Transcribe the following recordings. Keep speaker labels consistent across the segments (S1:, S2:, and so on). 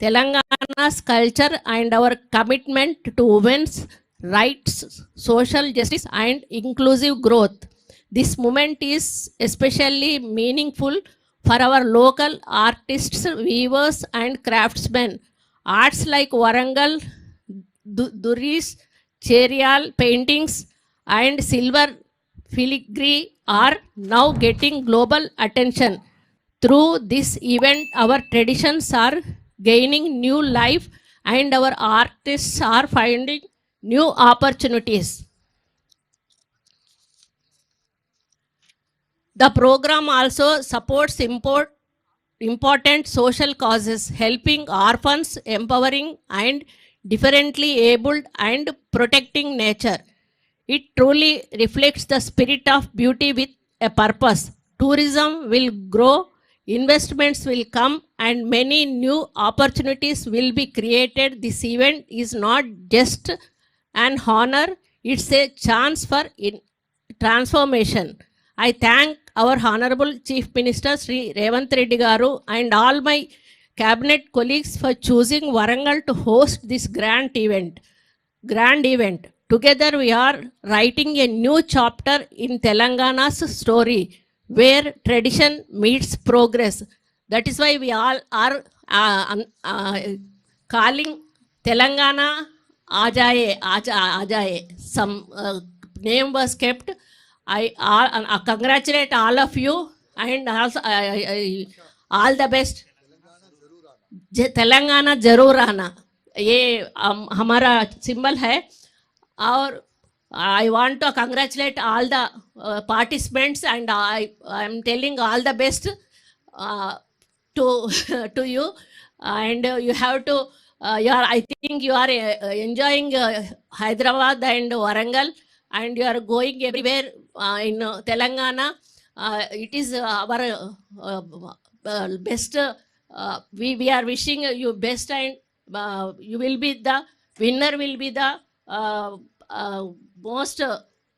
S1: Telangana's culture and our commitment to women's rights, social justice, and inclusive growth. This movement is especially meaningful for our local artists, weavers, and craftsmen. Arts like Warangal, Duris, Cherial paintings, and silver filigree are now getting global attention. Through this event, our traditions are gaining new life and our artists are finding new opportunities. The program also supports important social causes, helping orphans, empowering and differently abled, and protecting nature. It truly reflects the spirit of beauty with a purpose. Tourism will grow, investments will come, and many new opportunities will be created. This event is not just an honor, it's a chance for transformation. I thank our Honorable Chief Minister Sri Revant Reddy Garu and all my cabinet colleagues for choosing Warangal to host this grand event. Together we are writing a new chapter in Telangana's story where tradition meets progress. That is why we all are calling Telangana Ajaye. Some name was kept. I congratulate all of you and also all the best. Telangana जरूर आना, ये हमारा symbol है. और I want to congratulate all the participants and I am telling all the best to to you, and you have to you are, I think you are enjoying Hyderabad and Warangal, and you are going everywhere in Telangana. It is our best. We are wishing you best, and you will be the winner. Will be the most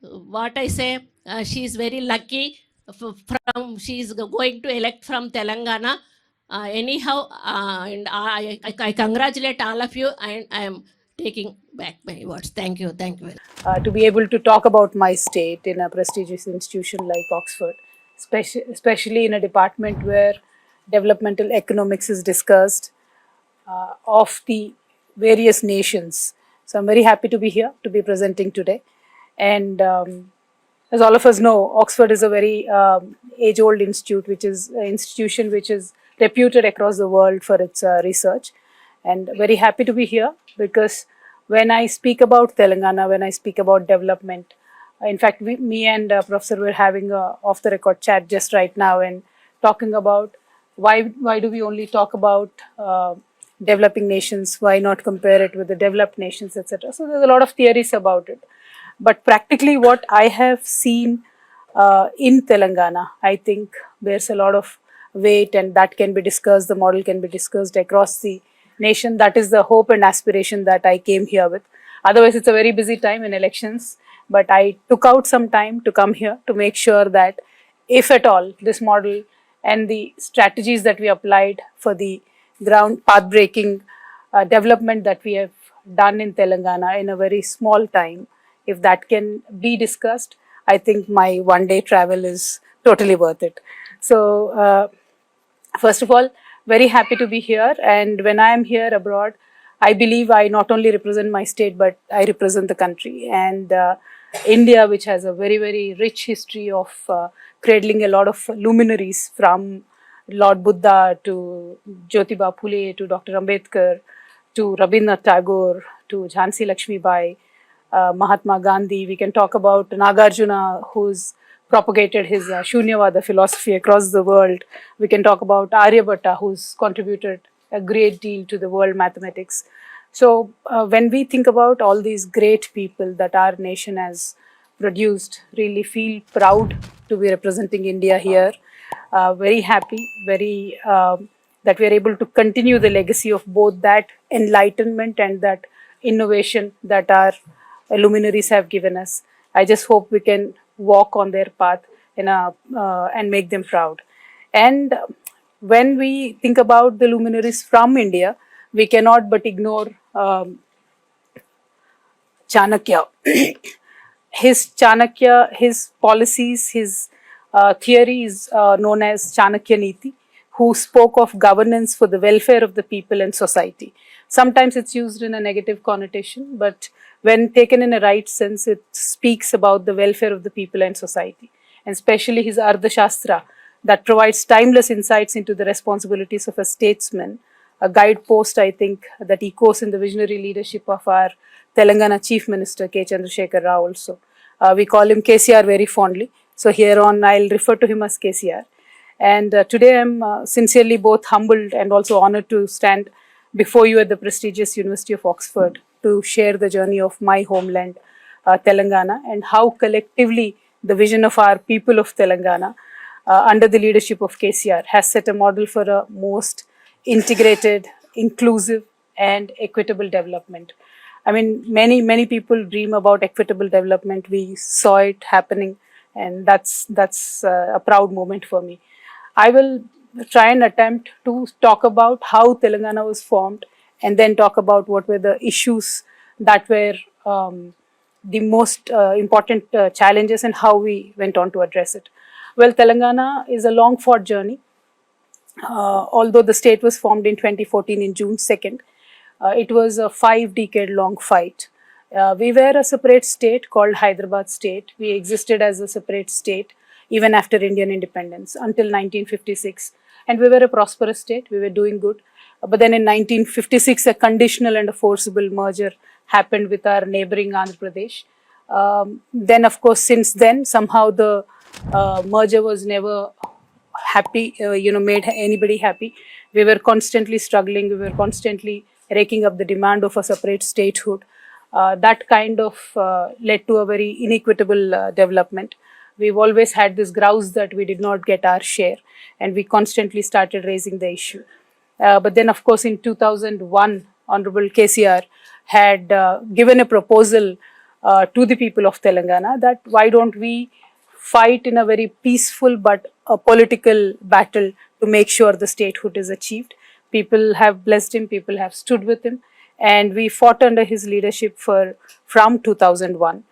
S1: what I say. She is very lucky. From she is going to elect from Telangana. Anyhow, and I congratulate all of you, and I am taking back my words. Thank you. Thank you.
S2: To be able to talk about my state in a prestigious institution like Oxford, especially in a department where developmental economics is discussed of the various nations. So I'm very happy to be here, to be presenting today. And as all of us know, Oxford is a very age-old institute, which is an institution which is reputed across the world for its research. And very happy to be here because when I speak about Telangana, when I speak about development, in fact, me and Professor were having a off-the-record chat just right now and talking about why do we only talk about developing nations, why not compare it with the developed nations, etc. So there's a lot of theories about it. But practically what I have seen in Telangana, I think bears a lot of weight and that can be discussed, the model can be discussed across the nation. That is the hope and aspiration that I came here with. Otherwise, it's a very busy time in elections, but I took out some time to come here to make sure that if at all this model and the strategies that we applied for the ground path-breaking development that we have done in Telangana in a very small time, if that can be discussed, I think my one-day travel is totally worth it. So, first of all, very happy to be here. And when I am here abroad, I believe I not only represent my state, but I represent the country. And India, which has a very, very rich history of cradling a lot of luminaries from Lord Buddha to Jyotiba Phule to Dr. Ambedkar to Rabindranath Tagore to Jhansi Lakshmi Bai, Mahatma Gandhi. We can talk about Nagarjuna, who's propagated his Shunyavada philosophy across the world. We can talk about Aryabhatta, who's contributed a great deal to the world mathematics. So when we think about all these great people that our nation has produced, really feel proud to be representing India here. Very happy, very that we are able to continue the legacy of both that enlightenment and that innovation that our luminaries have given us. I just hope we can walk on their path and make them proud. And when we think about the luminaries from India, we cannot but ignore Chanakya. His policies, his theory is known as Chanakya Niti, who spoke of governance for the welfare of the people and society. Sometimes it's used in a negative connotation, but when taken in a right sense, it speaks about the welfare of the people and society, and especially his Ardhashastra that provides timeless insights into the responsibilities of a statesman, a guidepost, I think, that echoes in the visionary leadership of our Telangana Chief Minister K. Chandrasekhar Rao also. We call him KCR very fondly. So here on, I'll refer to him as KCR. And today I'm sincerely both humbled and also honored to stand before you at the prestigious University of Oxford to share the journey of my homeland, Telangana, and how collectively the vision of our people of Telangana, under the leadership of KCR, has set a model for a most integrated, inclusive, and equitable development. I mean, many people dream about equitable development. We saw it happening, and that's a proud moment for me. I will try and attempt to talk about how Telangana was formed, and then talk about what were the issues that were the most important challenges and how we went on to address it. Well, Telangana is a long fought journey. Although the state was formed in 2014 in June 2nd, it was a 5-decade long fight. We were a separate state called Hyderabad state. We existed as a separate state even after Indian independence until 1956. And we were a prosperous state. We were doing good. But then in 1956, a conditional and a forcible merger happened with our neighboring Andhra Pradesh. Then, of course, since then, somehow the merger was never happy, made anybody happy. We were constantly struggling. We were constantly raking up the demand of a separate statehood. That kind of led to a very inequitable development. We've always had this grouse that we did not get our share, and we constantly started raising the issue. But then, of course, in 2001, Honorable KCR had given a proposal to the people of Telangana that why don't we fight in a very peaceful but a political battle to make sure the statehood is achieved. People have blessed him, people have stood with him, and we fought under his leadership from 2001.